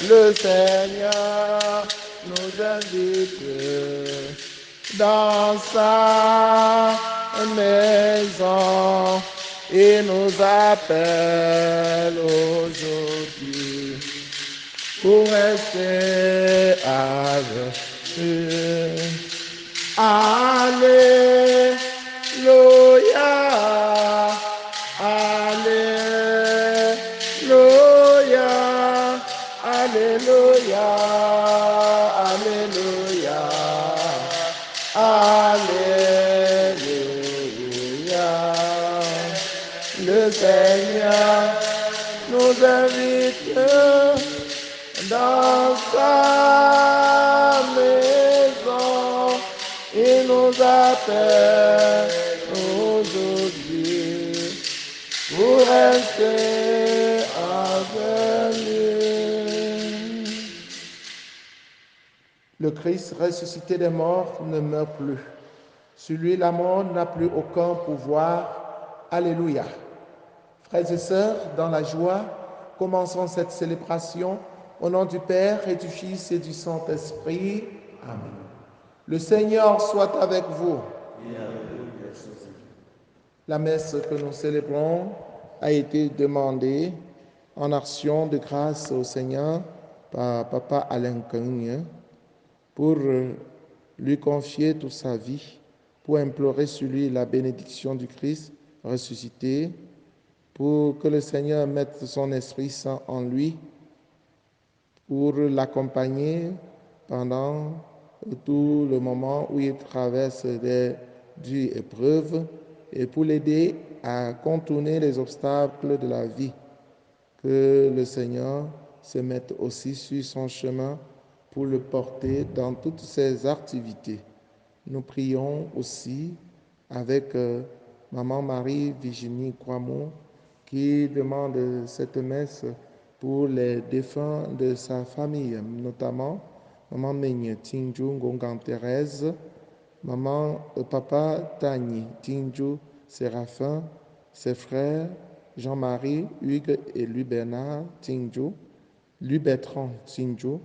Le Seigneur nous invite dans sa maison et nous appelle aujourd'hui pour rester avec eux. Alléluia, Alléluia, Alléluia, Alléluia, Alléluia. Le Seigneur nous invite dans sa maison, il nous appelle aujourd'hui pour rester avec lui. Le Christ ressuscité des morts ne meurt plus. Sur lui, la mort n'a plus aucun pouvoir. Alléluia. Frères et sœurs, dans la joie, commençons cette célébration au nom du Père et du Fils et du Saint-Esprit. Amen. Le Seigneur soit avec vous. La messe que nous célébrons a été demandée en action de grâce au Seigneur par Papa Alain Cogne pour lui confier toute sa vie, pour implorer sur lui la bénédiction du Christ ressuscité, pour que le Seigneur mette son Esprit Saint en lui, pour l'accompagner pendant tout le moment où il traverse des dures épreuves et pour l'aider à contourner les obstacles de la vie. Que le Seigneur se mette aussi sur son chemin pour le porter dans toutes ses activités. Nous prions aussi avec Maman Marie-Virginie Croimont qui demande cette messe pour les défunts de sa famille, notamment Maman Meigne Tingju Ngongan Thérèse, Papa Tani Tingju Séraphin, ses frères Jean-Marie, Hugues et Louis-Bernard Tingju, Louis-Bertrand Tingju,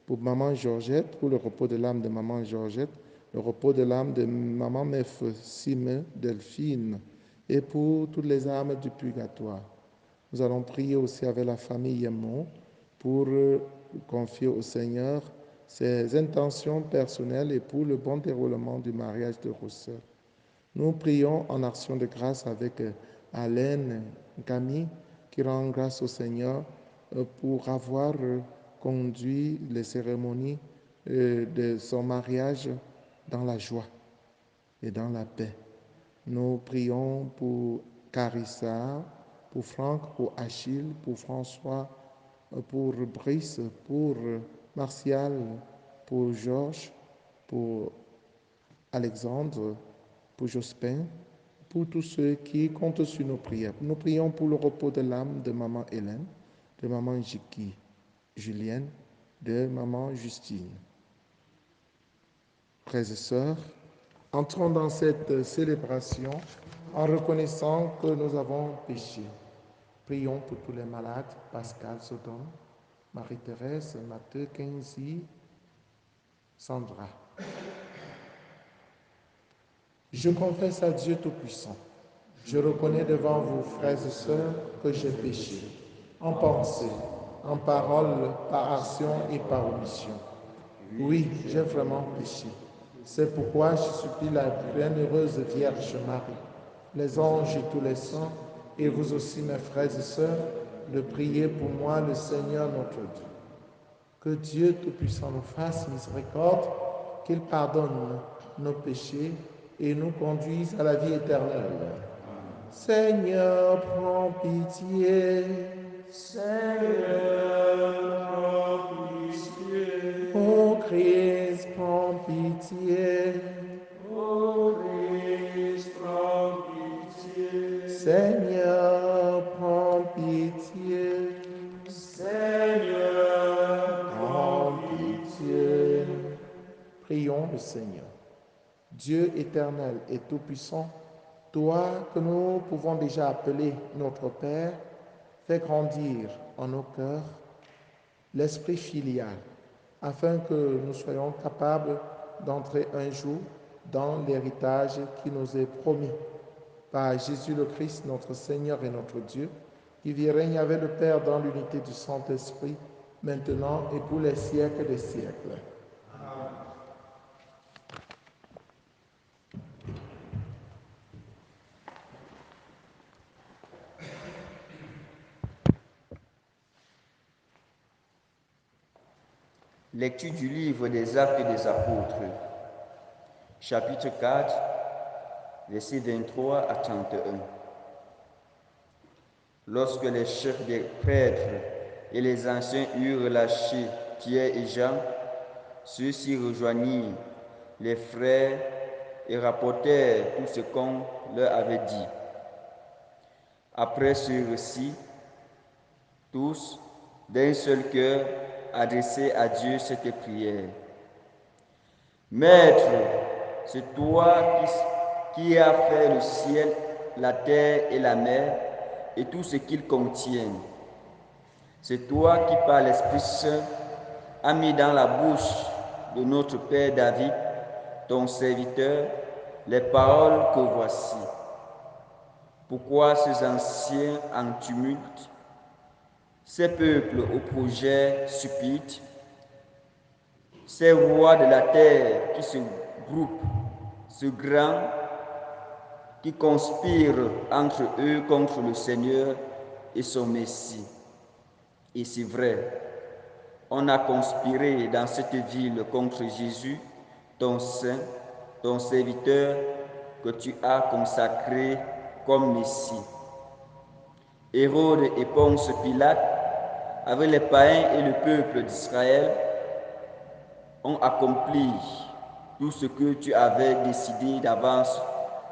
pour Maman Georgette, pour le repos de l'âme de Maman Georgette, le repos de l'âme de Maman Mef Sime Delphine, et pour toutes les âmes du purgatoire. Nous allons prier aussi avec la famille Yemon pour confier au Seigneur ses intentions personnelles et pour le bon déroulement du mariage de Roussel. Nous prions en action de grâce avec Alain Camille qui rend grâce au Seigneur pour avoir conduit les cérémonies de son mariage dans la joie et dans la paix. Nous prions pour Carissa, pour Franck, pour Achille, pour François, pour Brice, pour Martial, pour Georges, pour Alexandre, pour Jospin, pour tous ceux qui comptent sur nos prières. Nous prions pour le repos de l'âme de Maman Hélène, de Maman Jiki, Julienne, de Maman Justine. Frères et sœurs, entrons dans cette célébration en reconnaissant que nous avons péché. Prions pour tous les malades, Pascal Sodom, Marie-Thérèse, Mathieu Kenzi, Sandra. Je confesse à Dieu Tout-Puissant. Je reconnais devant vous, frères et sœurs, que j'ai péché, en pensée, en parole, par action et par omission. Oui, j'ai vraiment péché. C'est pourquoi je supplie la bienheureuse Vierge Marie, les anges et tous les saints, et vous aussi, mes frères et sœurs, de prier pour moi, le Seigneur notre Dieu. Que Dieu Tout-Puissant nous fasse miséricorde, qu'il pardonne nos péchés et nous conduise à la vie éternelle. Seigneur, prends pitié. Seigneur, prends pitié. Ô Christ, prends pitié. Ô Christ, prends pitié. Seigneur, prends pitié. Seigneur, Prends pitié. Prions le Seigneur. Dieu éternel et tout-puissant, toi que nous pouvons déjà appeler notre Père, fais grandir en nos cœurs l'esprit filial, afin que nous soyons capables d'entrer un jour dans l'héritage qui nous est promis par Jésus le Christ, notre Seigneur et notre Dieu, qui vit et règne avec le Père dans l'unité du Saint-Esprit, maintenant et pour les siècles des siècles. Lecture du livre des Actes des Apôtres, chapitre 4, versets 23 à 31. Lorsque les chefs des prêtres et les anciens eurent lâché Pierre et Jean, ceux-ci rejoignirent les frères et rapportèrent tout ce qu'on leur avait dit. Après ce récit, tous, d'un seul cœur, adressaient à Dieu cette prière. Maître, c'est toi qui as fait le ciel, la terre et la mer et tout ce qu'ils contiennent. C'est toi qui, par l'Esprit Saint, as mis dans la bouche de notre Père David, ton serviteur, les paroles que voici. Pourquoi ces anciens en tumulte, ces peuples au projet stupide, ces rois de la terre qui se groupent, ce grand, qui conspirent entre eux contre le Seigneur et son Messie. Et c'est vrai, on a conspiré dans cette ville contre Jésus, ton saint, ton serviteur, que tu as consacré comme Messie. Hérode et Ponce Pilate, avec les païens et le peuple d'Israël, ont accompli tout ce que tu avais décidé d'avance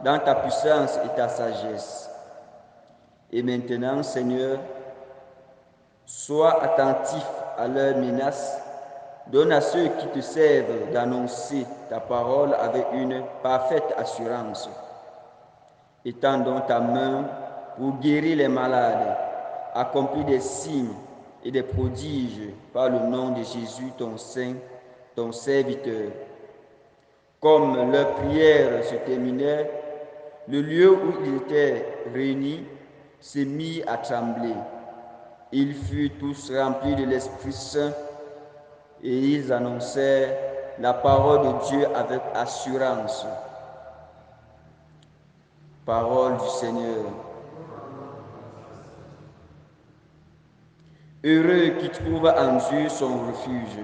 dans ta puissance et ta sagesse. Et maintenant, Seigneur, sois attentif à leurs menaces, donne à ceux qui te servent d'annoncer ta parole avec une parfaite assurance. Étends donc ta main pour guérir les malades, accomplir des signes et des prodiges par le nom de Jésus, ton saint, ton serviteur. Comme leur prière se terminait, le lieu où ils étaient réunis s'est mis à trembler. Ils furent tous remplis de l'Esprit Saint et ils annoncèrent la parole de Dieu avec assurance. Parole du Seigneur. Heureux qui trouve en Dieu son refuge.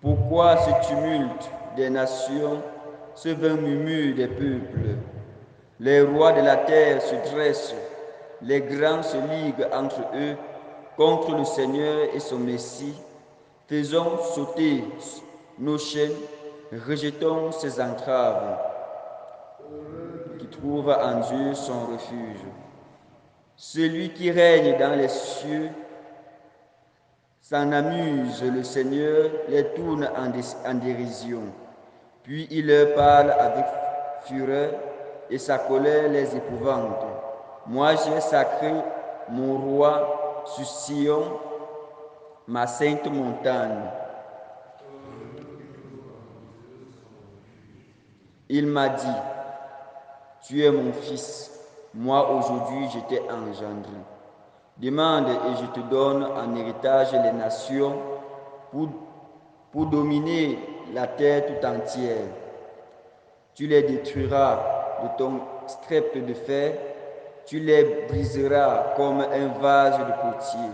Pourquoi ce tumulte des nations, ce vain murmure des peuples? Les rois de la terre se dressent, les grands se liguent entre eux contre le Seigneur et son Messie. Faisons sauter nos chaînes, rejetons ses entraves. Qui trouve en Dieu son refuge. Celui qui règne dans les cieux s'en amuse, le Seigneur les tourne en dérision. Puis il leur parle avec fureur et sa colère les épouvante. Moi j'ai sacré mon roi sur Sion, ma sainte montagne. Il m'a dit, tu es mon fils, moi aujourd'hui je t'ai engendré. Demande et je te donne en héritage les nations pour dominer la terre tout entière. Tu les détruiras de ton sceptre de fer, tu les briseras comme un vase de potier.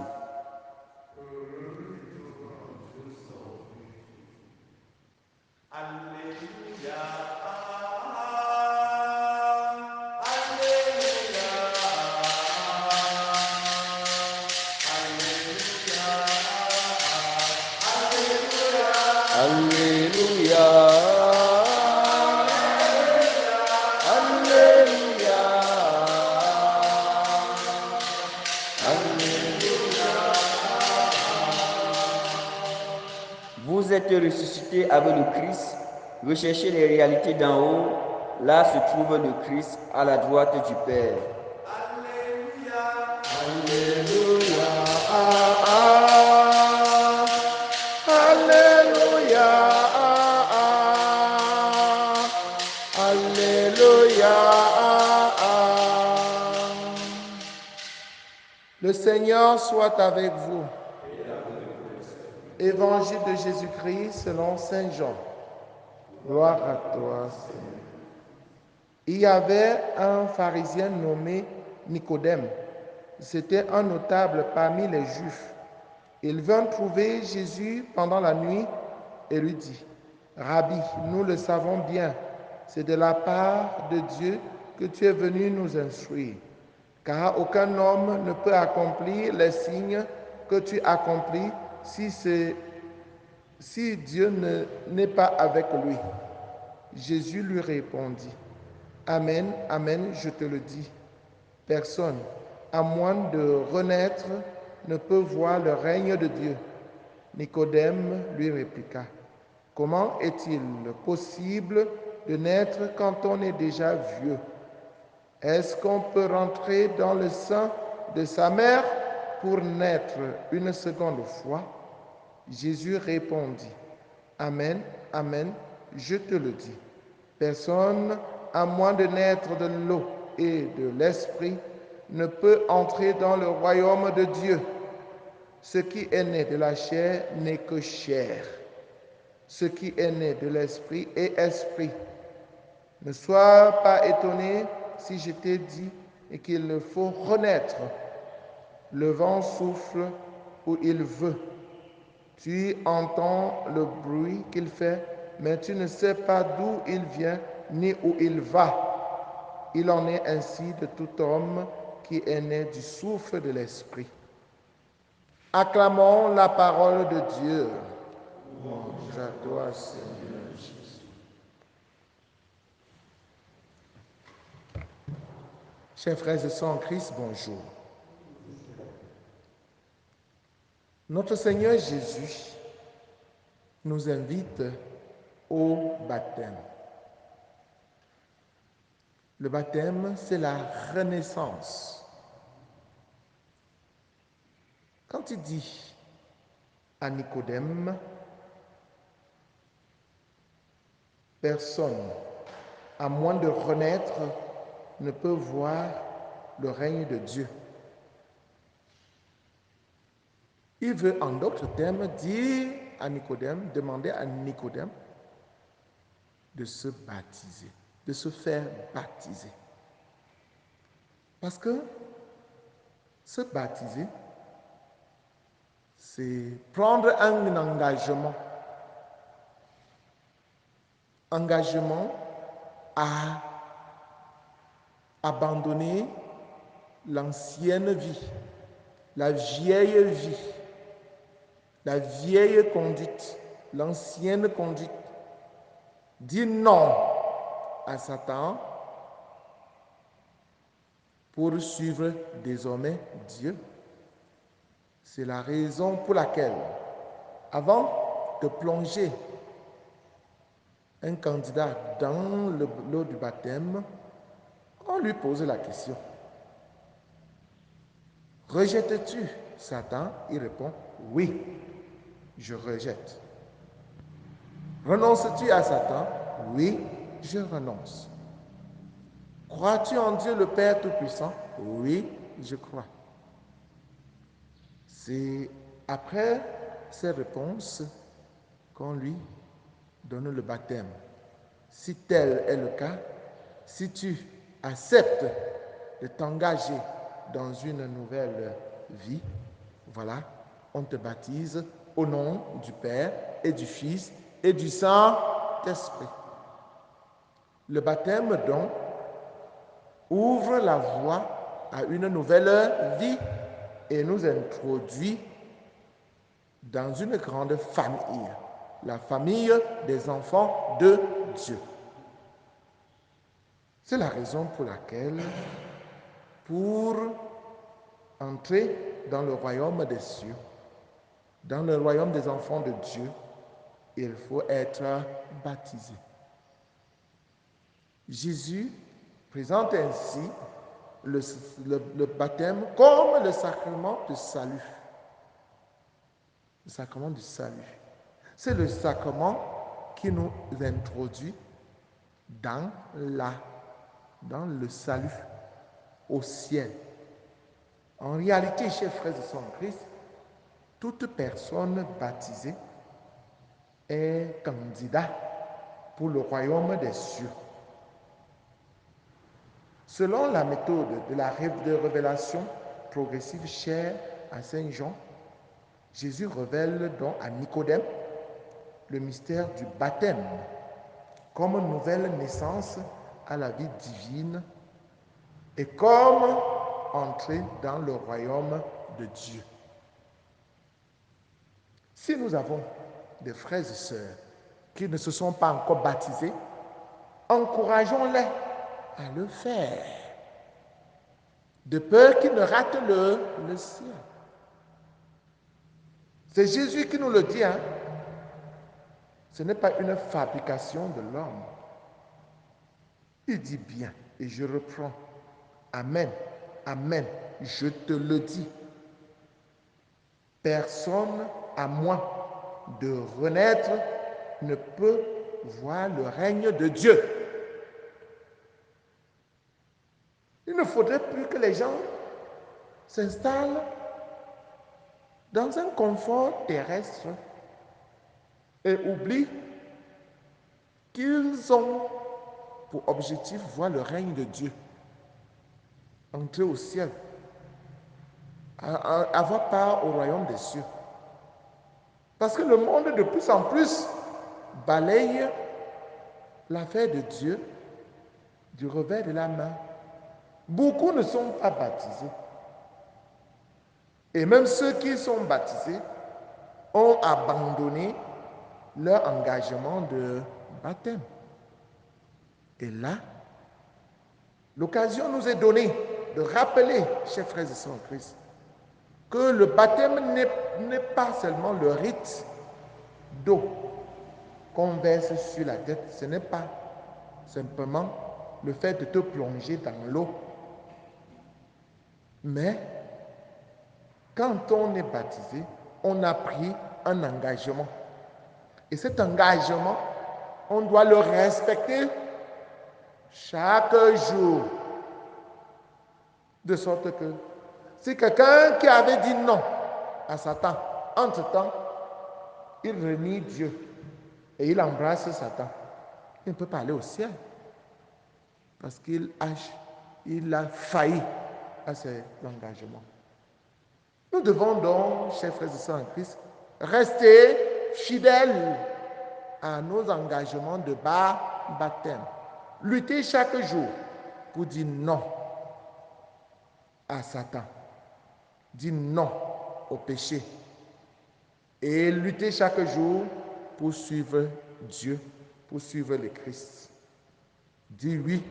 Vous êtes ressuscités avec le Christ, recherchez les réalités d'en haut, là se trouve le Christ à la droite du Père. Alléluia. Alléluia. Le Seigneur soit avec vous. Évangile de Jésus-Christ selon Saint Jean. Gloire à toi, Seigneur. Il y avait un pharisien nommé Nicodème. C'était un notable parmi les Juifs. Il vint trouver Jésus pendant la nuit et lui dit, « Rabbi, nous le savons bien, c'est de la part de Dieu que tu es venu nous instruire, car aucun homme ne peut accomplir les signes que tu accomplis si Dieu n'est pas avec lui. » Jésus lui répondit, « Amen, amen, je te le dis, personne, à moins de renaître, ne peut voir le règne de Dieu. » Nicodème lui répliqua, « Comment est-il possible de naître quand on est déjà vieux? Est-ce qu'on peut rentrer dans le sein de sa mère pour naître une seconde fois? » Jésus répondit, « Amen, amen, je te le dis, personne, à moins de naître de l'eau et de l'esprit, ne peut entrer dans le royaume de Dieu. Ce qui est né de la chair n'est que chair. Ce qui est né de l'esprit est esprit. Ne sois pas étonné si je t'ai dit qu'il faut renaître. Le vent souffle où il veut. Tu entends le bruit qu'il fait, mais tu ne sais pas d'où il vient ni où il va. Il en est ainsi de tout homme qui est né du souffle de l'esprit. Acclamons la parole de Dieu. Louange à toi, Seigneur Jésus. Chers frères et sœurs en Christ, bonjour. Notre Seigneur Jésus nous invite au baptême. Le baptême, c'est la renaissance. Quand il dit à Nicodème, personne, à moins de renaître, ne peut voir le règne de Dieu. Il veut, en d'autres termes, dire à Nicodème, demander à Nicodème de se baptiser, de se faire baptiser. Parce que se baptiser, c'est prendre un engagement. Engagement à abandonner l'ancienne vie, la vieille vie, la vieille conduite, l'ancienne conduite. Dire non à Satan pour suivre désormais Dieu. C'est la raison pour laquelle, avant de plonger un candidat dans l'eau du baptême, on lui pose la question. Rejettes-tu Satan? Il répond, oui, je rejette. Renonces-tu à Satan? Oui, je renonce. Crois-tu en Dieu le Père Tout-Puissant? Oui, je crois. C'est après ces réponses qu'on lui donne le baptême. Si tel est le cas, si tu acceptes de t'engager dans une nouvelle vie, voilà, on te baptise au nom du Père et du Fils et du Saint-Esprit. Le baptême, donc, ouvre la voie à une nouvelle vie et nous introduit dans une grande famille, la famille des enfants de Dieu. C'est la raison pour laquelle, pour entrer dans le royaume des cieux, dans le royaume des enfants de Dieu, il faut être baptisé. Jésus présente ainsi le baptême comme le sacrement du salut. Le sacrement du salut. C'est le sacrement qui nous introduit dans le salut, au ciel. En réalité, chers frères et sœurs en Christ, toute personne baptisée est candidat pour le royaume des cieux. Selon la méthode de révélation progressive chère à Saint Jean, Jésus révèle donc à Nicodème le mystère du baptême comme nouvelle naissance à la vie divine et comme entrée dans le royaume de Dieu. Si nous avons des frères et sœurs qui ne se sont pas encore baptisés, encourageons-les à le faire, de peur qu'ils ne ratent le ciel. C'est Jésus qui nous le dit, hein? Ce n'est pas une fabrication de l'homme. Il dit bien, et je reprends, Amen, Amen, je te le dis. Personne à moins de renaître ne peut voir le règne de Dieu. Il ne faudrait plus que les gens s'installent dans un confort terrestre et oublient qu'ils ont pour objectif voir le règne de Dieu, entrer au ciel, avoir part au royaume des cieux. Parce que le monde de plus en plus balaye l'affaire de Dieu du revers de la main. Beaucoup ne sont pas baptisés. Et même ceux qui sont baptisés ont abandonné leur engagement de baptême. Et là, l'occasion nous est donnée de rappeler, chers frères et sœurs en Christ, que le baptême n'est pas seulement le rite d'eau qu'on verse sur la tête. Ce n'est pas simplement le fait de te plonger dans l'eau. Mais quand on est baptisé, on a pris un engagement. Et cet engagement, on doit le respecter chaque jour. De sorte que si quelqu'un qui avait dit non à Satan, entre-temps, il renie Dieu et il embrasse Satan, il ne peut pas aller au ciel parce qu'il a failli à ses engagements. Nous devons donc, chers frères et sœurs en Christ, rester fidèles à nos engagements de baptême. Lutter chaque jour pour dire non à Satan, dire non au péché et lutter chaque jour pour suivre Dieu, pour suivre le Christ. Dire oui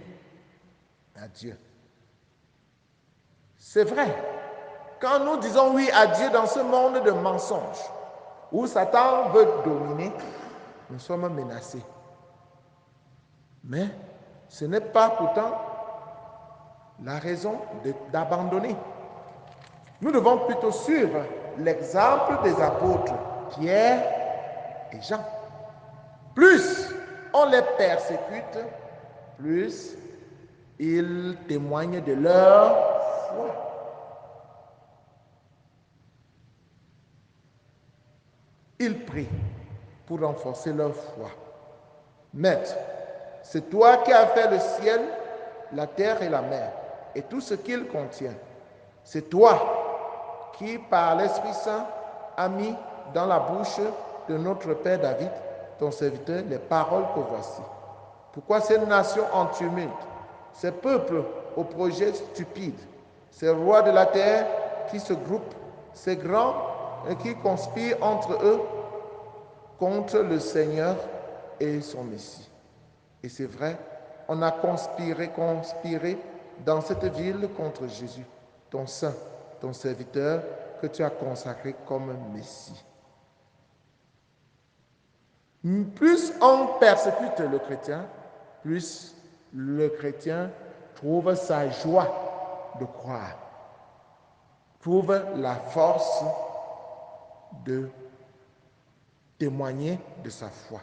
à Dieu. C'est vrai, quand nous disons oui à Dieu dans ce monde de mensonges, où Satan veut dominer, nous sommes menacés. Mais ce n'est pas pourtant la raison d'abandonner. Nous devons plutôt suivre l'exemple des apôtres Pierre et Jean. Plus on les persécute, plus ils témoignent de leur foi. Ils prient pour renforcer leur foi. Maître, c'est toi qui as fait le ciel, la terre et la mer, et tout ce qu'ils contiennent. C'est toi qui, par l'Esprit Saint, as mis dans la bouche de notre Père David, ton serviteur, les paroles que voici. Pourquoi ces nations en tumulte, ces peuples au projet stupide, ces rois de la terre qui se groupent, ces grands et qui conspirent entre eux contre le Seigneur et son Messie. Et c'est vrai, on a conspiré dans cette ville contre Jésus, ton saint, ton serviteur, que tu as consacré comme Messie. Plus on persécute le chrétien, plus le chrétien trouve sa joie de croire, trouve la force de témoigner de sa foi.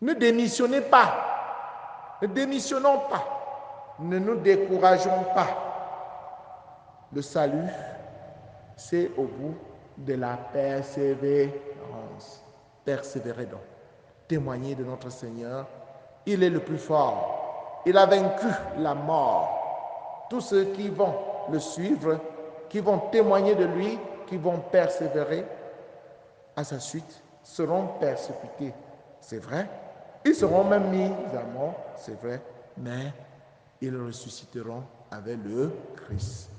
Ne démissionnez pas, ne démissionnons pas, ne nous décourageons pas. Le salut, c'est au bout de la persévérance. Persévérer donc. Témoigner de notre Seigneur. Il est le plus fort. Il a vaincu la mort. Tous ceux qui vont le suivre, qui vont témoigner de lui, qui vont persévérer à sa suite, seront persécutés. C'est vrai. Ils seront même mis à mort, c'est vrai, mais ils ressusciteront avec le Christ.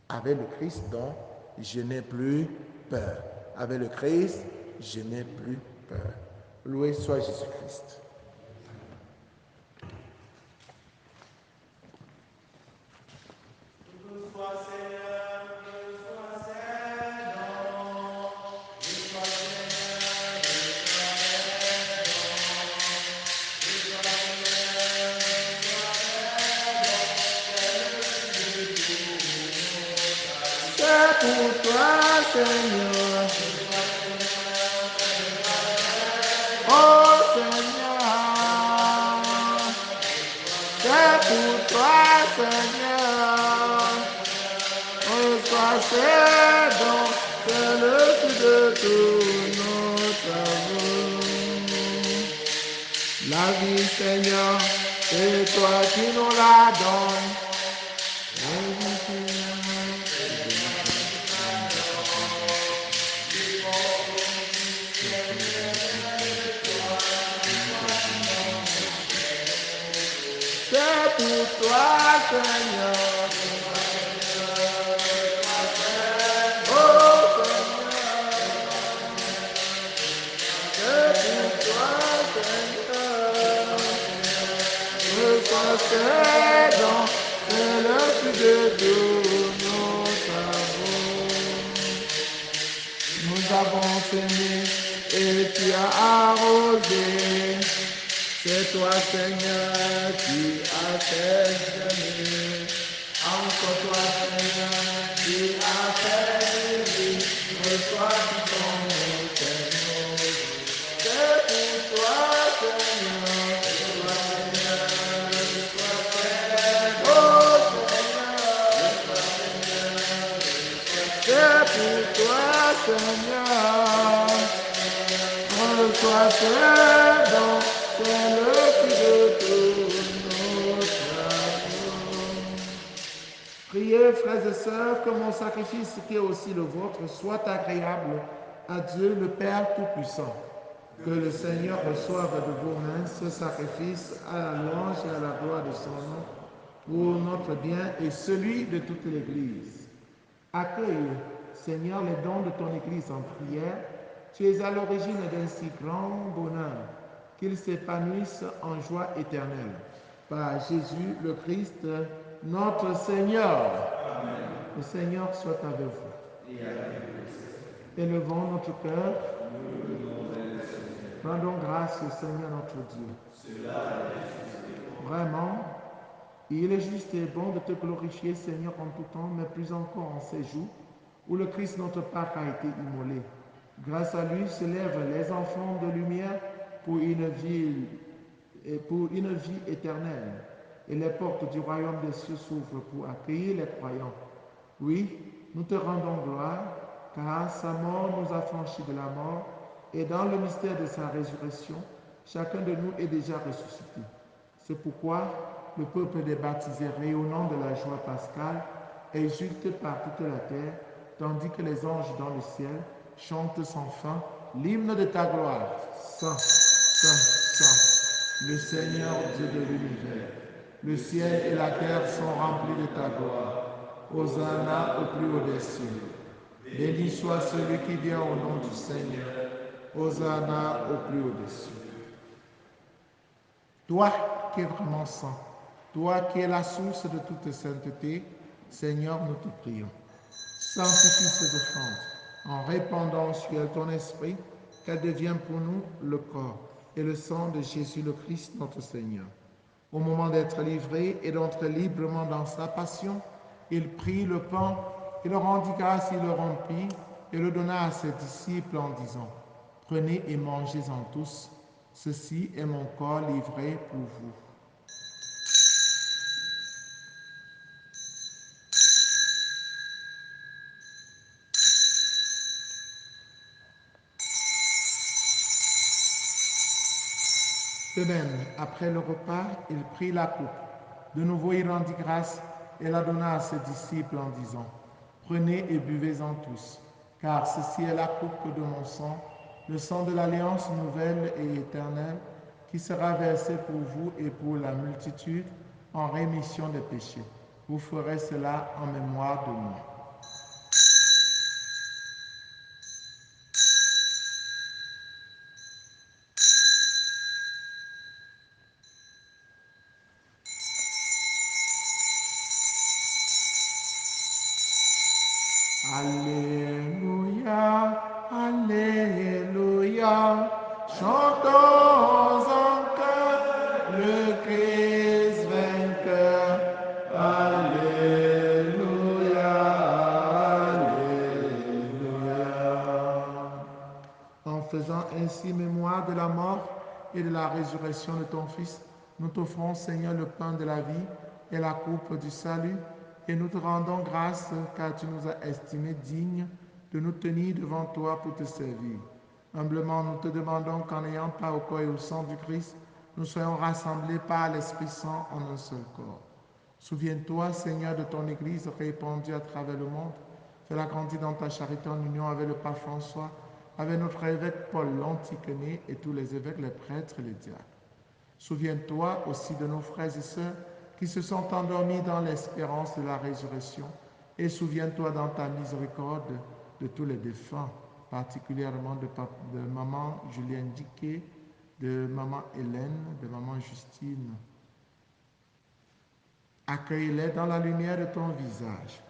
Avec le Christ, donc, je n'ai plus peur. Avec le Christ, je n'ai plus peur. Loué soit Jésus-Christ. C'est pour toi, Seigneur. Oh Seigneur, c'est pour toi, Seigneur. Oh, toi, c'est donc, c'est le fruit de tout notre amour. La vie, Seigneur, c'est toi qui nous la donnes. La vie, Seigneur, c'est pour toi, Seigneur. Oh Seigneur, c'est pour toi, Seigneur. C'est donc, c'est le plus de tout notre amour. Nous avons aimé et tu as arrosé. C'est toi, Seigneur, qui as fait aimer. Encore toi, Seigneur, qui as fait vivre. Reçois tout ton Seigneur. C'est pour toi, Seigneur. C'est pour toi, Seigneur. Reçois ce don, c'est le plus de tout notre amour. Priez, frères et sœurs, que mon sacrifice, qui est aussi le vôtre, soit agréable à Dieu le Père Tout-Puissant. Que le Seigneur reçoive de vos mains ce sacrifice à la louange et à la gloire de son nom, pour notre bien et celui de toute l'Église. Accueille, Seigneur, les dons de ton Église en prière. Tu es à l'origine d'un si grand bonheur qu'ils s'épanouissent en joie éternelle. Par Jésus le Christ, notre Seigneur. Amen. Le Seigneur soit avec vous. Élevons notre cœur. Rendons grâce au Seigneur notre Dieu. Vraiment, il est juste et bon de te glorifier, Seigneur, en tout temps, mais plus encore en ces jours où le Christ notre Pâque a été immolé. Grâce à lui se lèvent les enfants de lumière pour une vie éternelle. Et les portes du royaume des cieux s'ouvrent pour accueillir les croyants. Oui, nous te rendons gloire, car sa mort nous a franchis de la mort, et dans le mystère de sa résurrection, chacun de nous est déjà ressuscité. C'est pourquoi le peuple des baptisés, rayonnant de la joie pascale, exulte par toute la terre, tandis que les anges dans le ciel chantent sans fin l'hymne de ta gloire. Saint, Saint, Saint, le Seigneur Dieu de l'univers. Le ciel et la terre sont remplis de ta gloire. Hosanna au plus haut des cieux. Béni soit celui qui vient au nom du Seigneur. Hosanna au plus haut des cieux. Toi qui es vraiment saint, toi qui es la source de toute sainteté, Seigneur, nous te prions. Sanctifie ces offrandes en répandant sur elles ton esprit, qu'elles deviennent pour nous le corps et le sang de Jésus le Christ, notre Seigneur. Au moment d'être livré et d'entrer librement dans sa passion, il prit le pain, il rendit grâce, il le rompit et le donna à ses disciples en disant, « Prenez et mangez-en tous, ceci est mon corps livré pour vous. » De même, après le repas, il prit la coupe. De nouveau, il rendit grâce et la donna à ses disciples en disant, prenez et buvez-en tous, car ceci est la coupe de mon sang, le sang de l'alliance nouvelle et éternelle, qui sera versé pour vous et pour la multitude en rémission des péchés. Vous ferez cela en mémoire de moi. Alléluia, Alléluia, chantons en chœur le Christ vainqueur. Alléluia, Alléluia. En faisant ainsi mémoire de la mort et de la résurrection de ton Fils, nous t'offrons, Seigneur, le pain de la vie et la coupe du salut, et nous te rendons grâce car tu nous as estimés dignes de nous tenir devant toi pour te servir. Humblement, nous te demandons qu'en ayant part au corps et au sang du Christ, nous soyons rassemblés par l'Esprit Saint en un seul corps. Souviens-toi, Seigneur, de ton Église répandue à travers le monde. Fais-la grandir dans ta charité en union avec le pape François, avec notre évêque Paul l'Antiquené et tous les évêques, les prêtres et les diacres. Souviens-toi aussi de nos frères et sœurs qui se sont endormis dans l'espérance de la résurrection, et souviens-toi dans ta miséricorde de tous les défunts, particulièrement de maman Julienne Diquet, de maman Hélène, de maman Justine. Accueille-les dans la lumière de ton visage.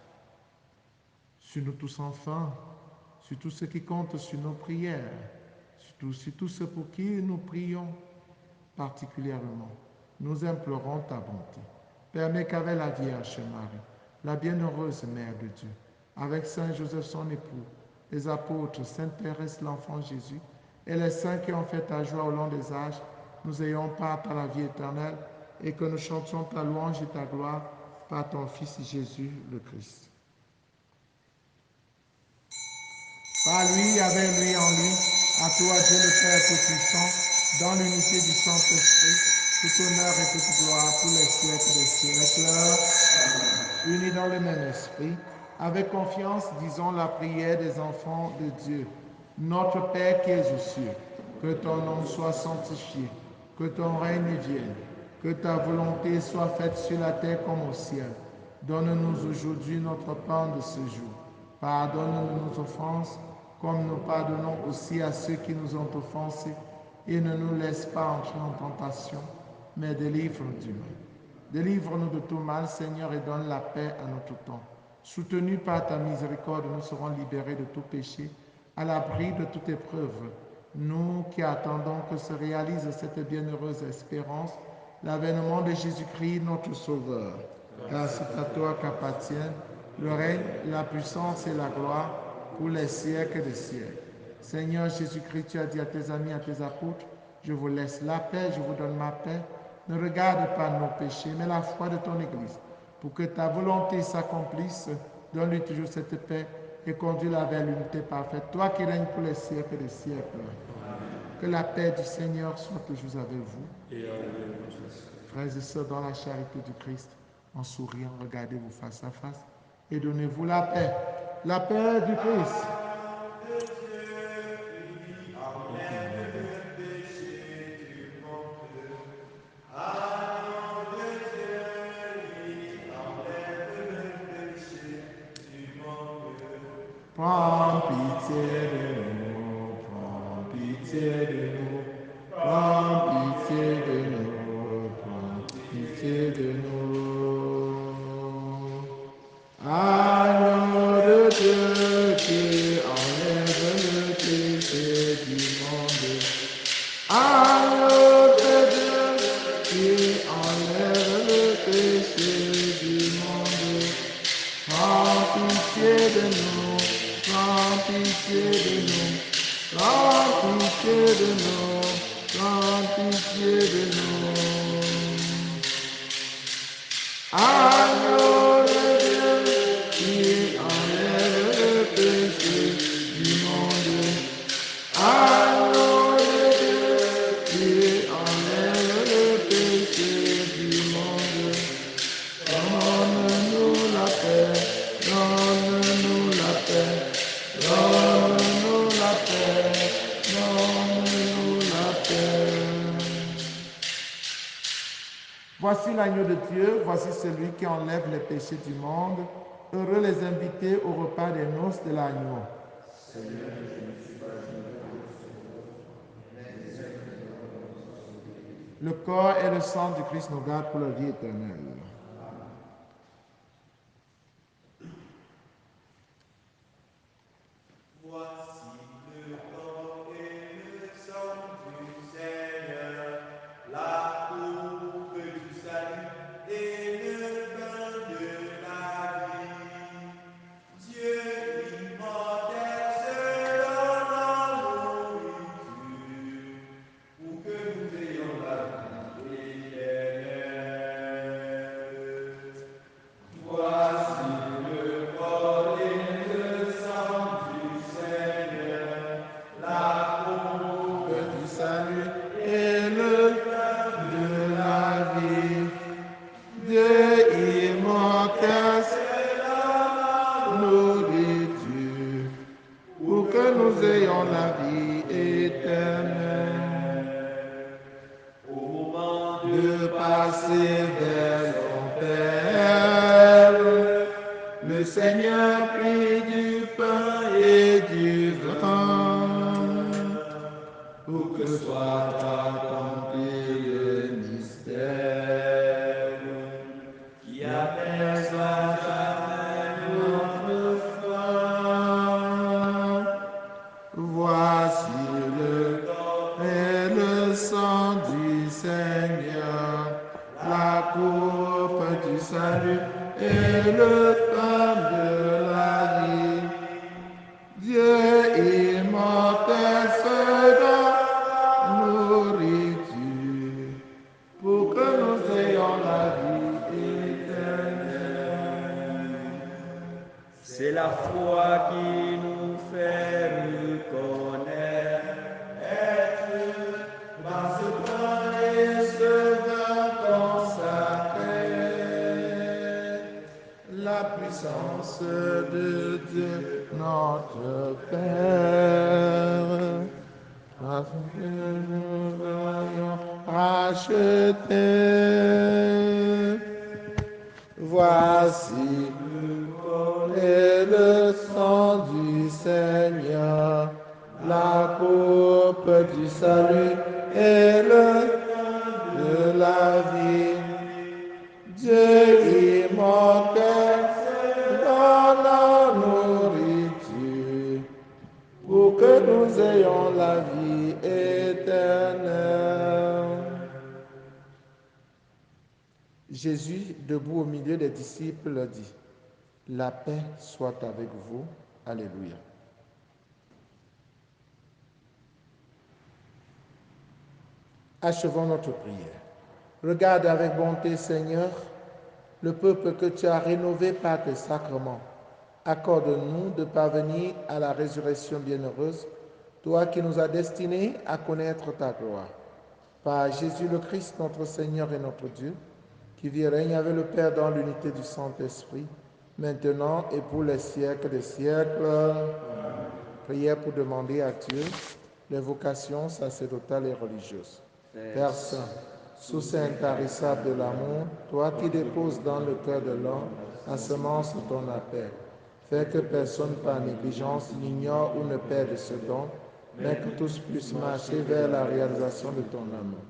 Sur nous tous enfin, sur tous ceux qui comptent sur nos prières, sur tous ceux pour qui nous prions particulièrement, nous implorons ta bonté. Permets qu'avec la Vierge Marie, la bienheureuse Mère de Dieu, avec Saint Joseph son époux, les apôtres, Sainte Thérèse l'enfant Jésus, et les saints qui ont fait ta joie au long des âges, nous ayons part à la vie éternelle et que nous chantions ta louange et ta gloire par ton Fils Jésus le Christ. Par lui, avec lui, en lui, à toi Dieu le Père Tout-Puissant, dans l'unité du Saint-Esprit, tout honneur et toute gloire pour les siècles des siècles, unis dans le même esprit, avec confiance, disons la prière des enfants de Dieu. Notre Père qui es aux cieux, que ton nom soit sanctifié, que ton règne vienne, que ta volonté soit faite sur la terre comme au ciel. Donne-nous aujourd'hui notre pain de ce jour. Pardonne-nous nos offenses, comme nous pardonnons aussi à ceux qui nous ont offensés, et ne nous laisse pas entrer en tentation, mais délivre-nous du mal. Délivre-nous de tout mal, Seigneur, et donne la paix à notre temps. Soutenus par ta miséricorde, nous serons libérés de tout péché, à l'abri de toute épreuve. Nous qui attendons que se réalise cette bienheureuse espérance, l'avènement de Jésus-Christ, notre Sauveur. Car c'est à toi qu'appartiennent le règne, la puissance et la gloire pour les siècles des siècles. Seigneur Jésus-Christ, tu as dit à tes amis, à tes apôtres, je vous laisse la paix, je vous donne ma paix. Ne regarde pas nos péchés, mais la foi de ton Église. Pour que ta volonté s'accomplisse, donne-lui toujours cette paix et conduis-la vers l'unité parfaite. Toi qui règnes pour les siècles des siècles. Que la paix du Seigneur soit toujours avec vous. Et avec votre esprit. Frères et sœurs, dans la charité du Christ, en souriant, regardez-vous face à face et donnez-vous la paix. La paix du Christ. Prends pitié de nous, prends pitié de nous, prends pitié de nous, prends pitié de nous. Agneau de Dieu qui enlève le péché du monde. Agneau de Dieu qui enlève le péché du monde. Prends pitié de nous, prends pitié de nous, prends pitié de nous, prends pitié de nous. Agneau de Dieu qui enlève le péché du monde. Agneau de Dieu qui enlève donne-nous la paix, donne-nous la paix. Voici l'agneau de Dieu, voici celui qui enlève les péchés du monde. Heureux les invités au repas des noces de l'agneau. Le corps et le sang du Christ nous gardent pour la vie éternelle. C'est la foi qui nous fait reconnaître dans ce pain et ce vin consacré la puissance de Dieu notre Père, afin que nous soyons rachetés. Voici et le sang du Seigneur, la coupe du salut et le pain de la vie. Dieu immortel donne la nourriture pour que nous ayons la vie éternelle. Jésus, debout au milieu des disciples, dit: la paix soit avec vous. Alléluia. Achevons notre prière. Regarde avec bonté, Seigneur, le peuple que tu as rénové par tes sacrements. Accorde-nous de parvenir à la résurrection bienheureuse, toi qui nous as destinés à connaître ta gloire. Par Jésus le Christ, notre Seigneur et notre Dieu, qui vit et règne avec le Père dans l'unité du Saint-Esprit, maintenant et pour les siècles des siècles. Prière pour demander à Dieu les vocations sacerdotales et religieuses. Père Saint, source intarissable de l'amour, toi qui déposes dans le cœur de l'homme la semence de ton appel, fais que personne par négligence n'ignore ou ne perde ce don, mais que tous puissent marcher vers la réalisation de ton amour.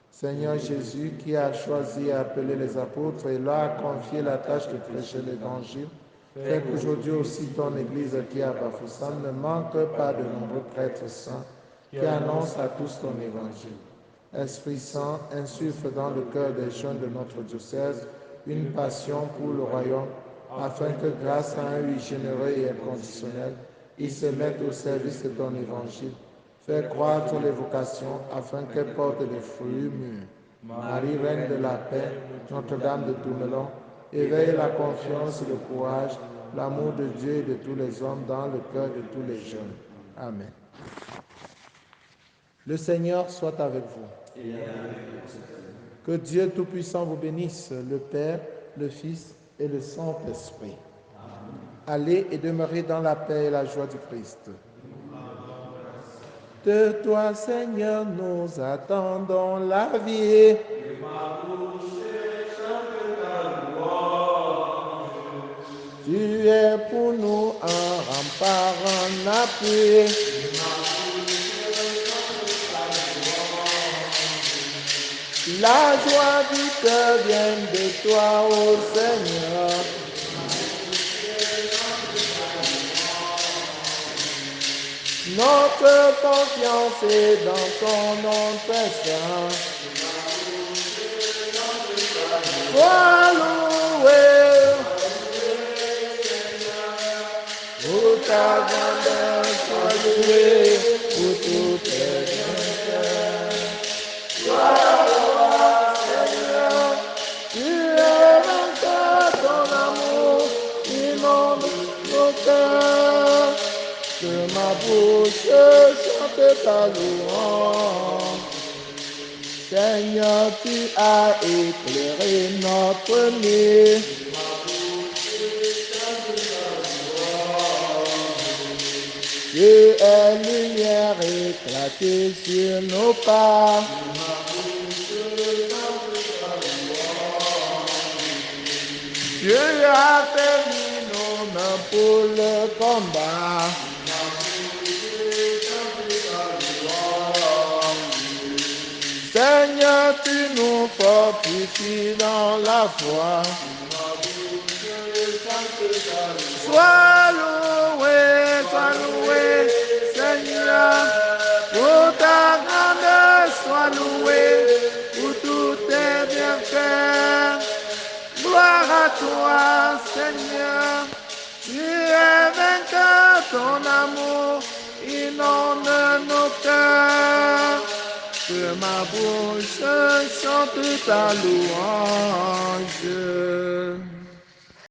Seigneur Jésus, qui a choisi et appelé les apôtres et leur a confié la tâche de prêcher l'Évangile, fais qu'aujourd'hui aussi ton Église qui est à Bafoussam ne manque pas de nombreux prêtres saints qui annoncent à tous ton Évangile. Esprit Saint, insuffle dans le cœur des jeunes de notre diocèse une passion pour le royaume, afin que grâce à un oui généreux et inconditionnel, ils se mettent au service de ton Évangile. Fais croître les vocations afin qu'elles portent des fruits mûrs. Marie, Reine de la paix, Notre-Dame de Toumelon, éveille la confiance, le courage, l'amour de Dieu et de tous les hommes dans le cœur de tous les jeunes. Amen. Le Seigneur soit avec vous. Que Dieu Tout-Puissant vous bénisse, le Père, le Fils et le Saint-Esprit. Allez et demeurez dans la paix et la joie du Christ. De toi, Seigneur, nous attendons la vie. Tu es pour nous un rempart, un appui. La joie du cœur vient de toi, ô Seigneur. Notre confiance est dans ton nom très saint. Sois loué pour ta grandeur, sois loué pour tous tes bienfaits. Sois loué, Seigneur, tu es vainqueur, ton amour inonde nos cœurs. Que ma bouche chante ta louange. Seigneur, tu as éclairé notre nuit. Tu es lumière éclatée sur nos pas. Tu as fermé nos mains pour le combat. Seigneur, tu nous fortifies dans la foi. Sois loué, Seigneur, pour ta grandeur, sois loué pour tous tes bienfaits. Gloire à toi, Seigneur, tu es vainqueur, ton amour inonde nos cœurs. Que ma bouche chante ta louange.